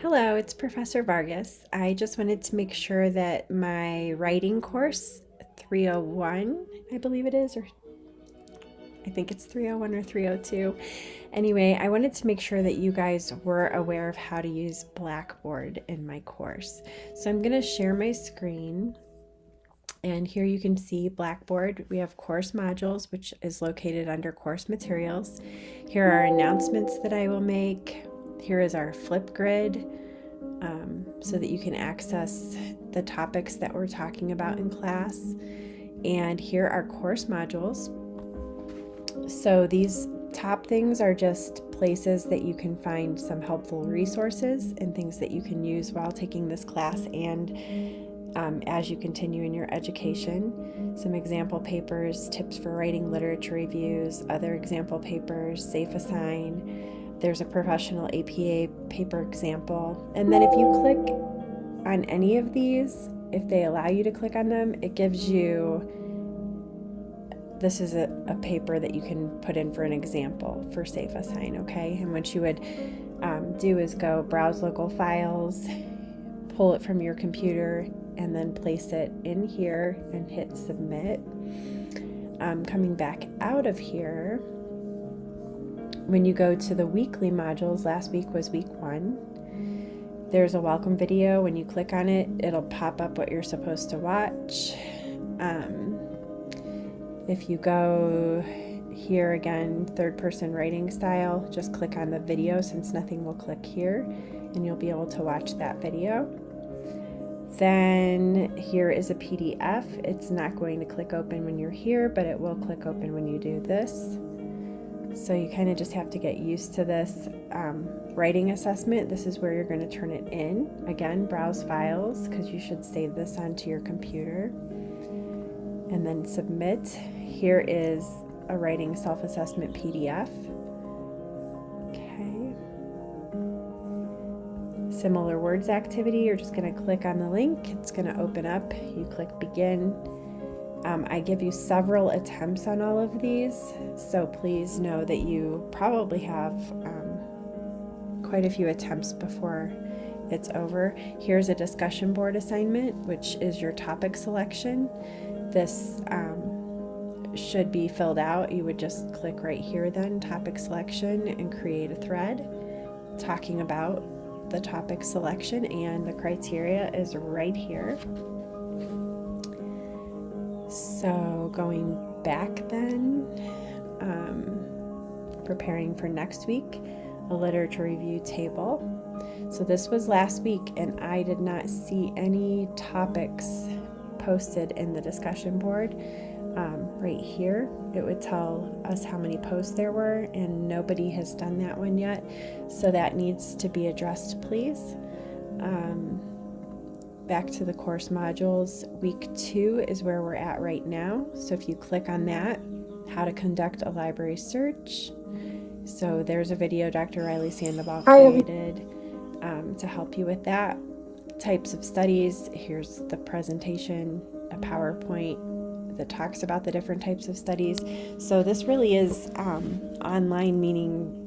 Hello, it's Professor Vargas. I just wanted to make sure that my writing course 301, I believe it is, or I think it's 301 or 302. Anyway, I wanted to make sure that you guys were aware of how to use Blackboard in my course. So I'm going to share my screen. And here you can see Blackboard. We have course modules, which is located under course materials. Here are announcements that I will make. Here is our flip grid, so that you can access the topics that we're talking about in class. And here are course modules. So these top things are just places that you can find some helpful resources and things that you can use while taking this class and as you continue in your education. Some example papers, tips for writing literature reviews, other example papers, Safe Assign. There's a professional APA paper example. And then if you click on any of these, if they allow you to click on them, it gives you, this is a paper that you can put in for an example for Safe Assign, okay? And what you would do is go browse local files, pull it from your computer, and then place it in here and hit submit. Coming back out of here, when you go to the weekly modules, last week was week 1, there's a welcome video. When you click on it, it'll pop up what you're supposed to watch. If you go here again, third person writing style, just click on the video since nothing will click here, and you'll be able to watch that video. Then here is a PDF. It's not going to click open when you're here, but it will click open when you do this. So you kind of just have to get used to this writing assessment. This is where you're going to turn it in. Again, browse files, because you should save this onto your computer. And then submit. Here is a writing self-assessment PDF. Okay. Similar words activity, you're just going to click on the link. It's going to open up. You click begin. I give you several attempts on all of these, so please know that you probably have quite a few attempts before it's over. Here's a discussion board assignment, which is your topic selection. This should be filled out. You would just click right here then, topic selection, and create a thread talking about the topic selection, and the criteria is right here. So going back then, preparing for next week, a literature review table. So this was last week, and I did not see any topics posted in the discussion board. Right here, it would tell us how many posts there were, and nobody has done that one yet. So that needs to be addressed, please. Back to the course modules, week 2 is where we're at right now. So if you click on that, how to conduct a library search. So there's a video Dr. Riley Sandoval created to help you with that. Types of studies, here's the presentation, a PowerPoint that talks about the different types of studies. So this really is online, meaning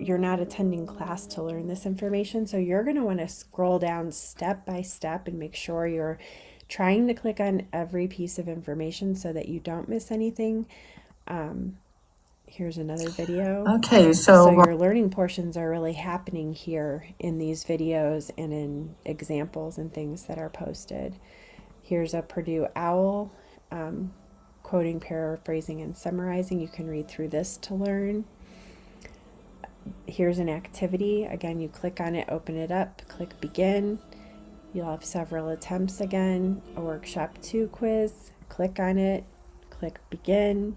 you're not attending class to learn this information, so you're going to want to scroll down step by step and make sure you're trying to click on every piece of information so that you don't miss anything. Here's another video. Okay, so your learning portions are really happening here in these videos and in examples and things that are posted. Here's a Purdue OWL, quoting, paraphrasing, and summarizing. You can read through this to learn. Here's an activity. Again, you click on it, open it up, click begin. You'll have several attempts again. A workshop 2 quiz, click on it, click begin.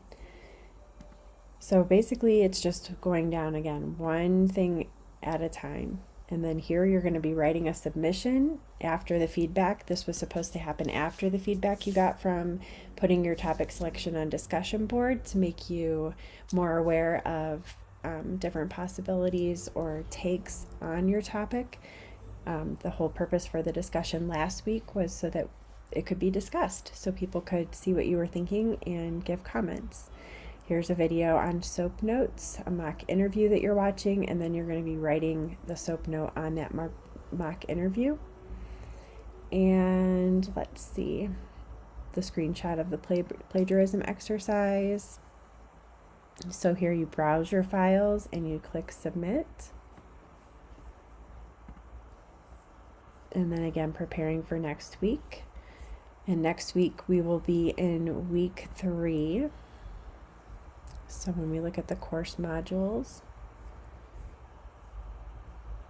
So basically it's just going down again, one thing at a time. And then here you're going to be writing a submission after the feedback. This was supposed to happen after the feedback you got from putting your topic selection on discussion board to make you more aware of different possibilities or takes on your topic. The whole purpose for the discussion last week was so that it could be discussed, so people could see what you were thinking and give comments. Here's a video on SOAP notes, a mock interview that you're watching, and then you're going to be writing the SOAP note on that mock interview. And let's see, the screenshot of the plagiarism exercise. So here you browse your files and you click submit. And then again, preparing for next week. And next week we will be in week 3. So when we look at the course modules,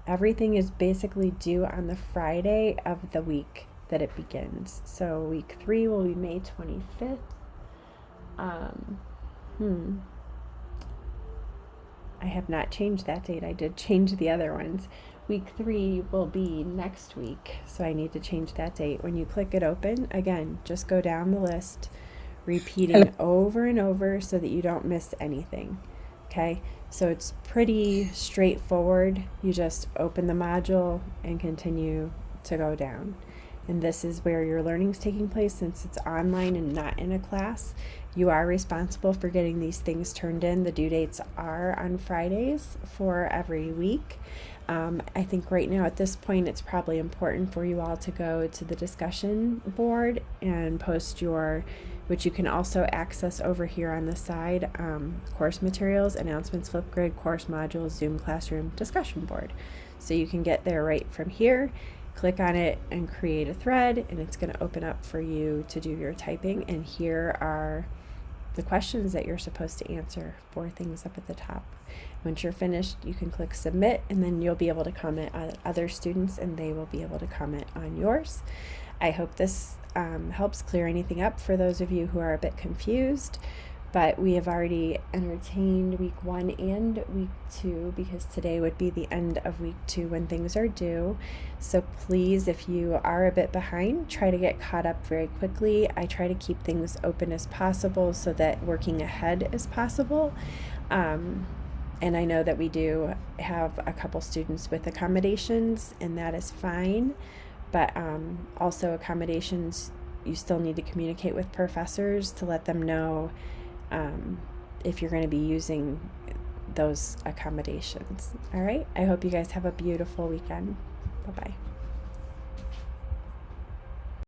everything is basically due on the Friday of the week that it begins. So week 3 will be May 25th. I have not changed that date. I did change the other ones. Week 3 will be next week, so I need to change that date. When you click it open, again, just go down the list, repeating over and over so that you don't miss anything. Okay, so it's pretty straightforward. You just open the module and continue to go down. And this is where your learning is taking place. Since it's online and not in a class, you are responsible for getting these things turned in. The due dates are on Fridays for every week. I think right now at this point it's probably important for you all to go to the discussion board and post your, which you can also access over here on the side, course materials, announcements, Flipgrid, course modules, Zoom classroom, discussion board. So you can get there right from here, click on it and create a thread, and it's going to open up for you to do your typing. And here are the questions that you're supposed to answer, 4 things up at the top. Once you're finished, you can click submit, and then you'll be able to comment on other students and they will be able to comment on yours. I hope this helps clear anything up for those of you who are a bit confused, but we have already entertained week 1 and week 2 because today would be the end of week 2 when things are due. So please, if you are a bit behind, try to get caught up very quickly. I try to keep things open as possible so that working ahead is possible. And I know that we do have a couple students with accommodations, and that is fine. But also accommodations, you still need to communicate with professors to let them know if you're going to be using those accommodations. All right. I hope you guys have a beautiful weekend. Bye-bye.